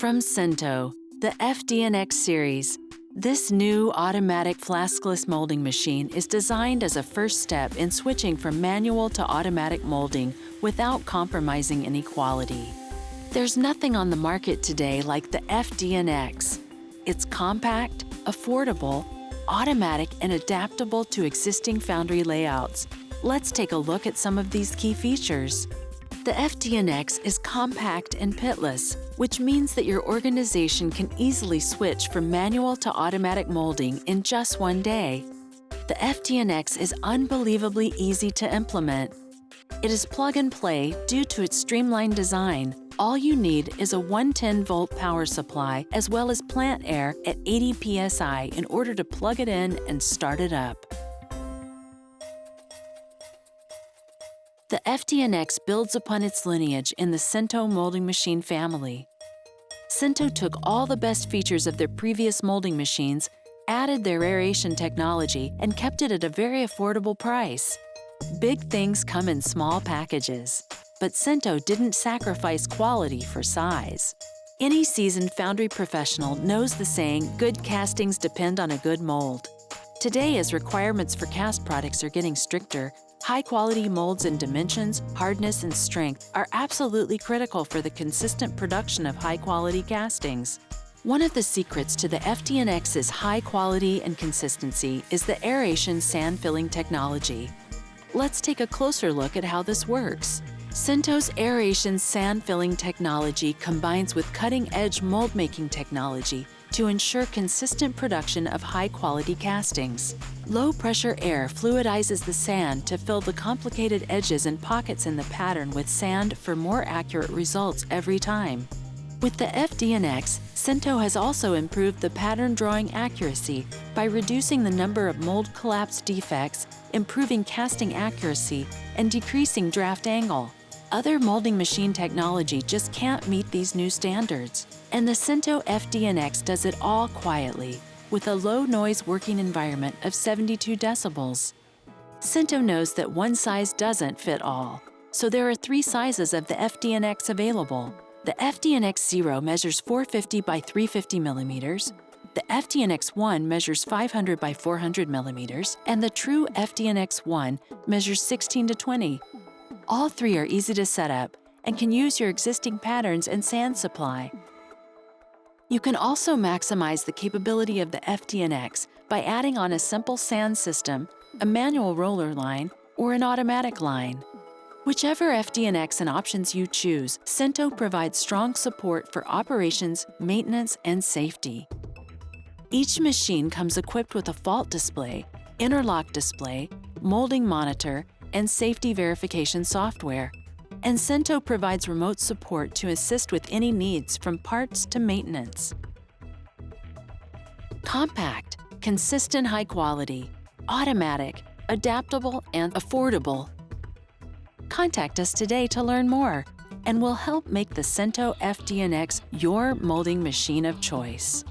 From Sinto, the FDNX series, this new automatic flaskless molding machine is designed as a first step in switching from manual to automatic molding without compromising any quality. There's nothing on the market today like the FDNX. It's compact, affordable, automatic, and adaptable to existing foundry layouts. Let's take a look at some of these key features. The FDNX is compact and pitless, which means that your organization can easily switch from manual to automatic molding in just one day. The FDNX is unbelievably easy to implement. It is plug and play due to its streamlined design. All you need is a 110-volt power supply as well as plant air at 80 psi in order to plug it in and start it up. The FDNX builds upon its lineage in the Sinto molding machine family. Sinto took all the best features of their previous molding machines, added their aeration technology, and kept it at a very affordable price. Big things come in small packages, but Sinto didn't sacrifice quality for size. Any seasoned foundry professional knows the saying, "Good castings depend on a good mold." Today, as requirements for cast products are getting stricter, high-quality molds in dimensions, hardness, and strength are absolutely critical for the consistent production of high-quality castings. One of the secrets to the FDNX's high quality and consistency is the Aeration sand filling technology. Let's take a closer look at how this works. Sinto's Aeration sand filling technology combines with cutting-edge mold-making technology to ensure consistent production of high-quality castings. Low-pressure air fluidizes the sand to fill the complicated edges and pockets in the pattern with sand for more accurate results every time. With the FDNX, Sinto has also improved the pattern drawing accuracy by reducing the number of mold collapse defects, improving casting accuracy, and decreasing draft angle. Other molding machine technology just can't meet these new standards, and the Sinto FDNX does it all quietly, with a low-noise working environment of 72 decibels. Sinto knows that one size doesn't fit all, so there are 3 sizes of the FDNX available. The FDNX 0 measures 450 by 350 millimeters, the FDNX 1 measures 500 by 400 millimeters, and the true FDNX 1 measures 16 to 20. All 3 are easy to set up and can use your existing patterns and sand supply. You can also maximize the capability of the FDNX by adding on a simple sand system, a manual roller line, or an automatic line. Whichever FDNX and options you choose, Sinto provides strong support for operations, maintenance, and safety. Each machine comes equipped with a fault display, interlock display, molding monitor, and safety verification software. And Sinto provides remote support to assist with any needs from parts to maintenance. Compact, consistent high quality, automatic, adaptable, and affordable. Contact us today to learn more, and we'll help make the Sinto FDNX your molding machine of choice.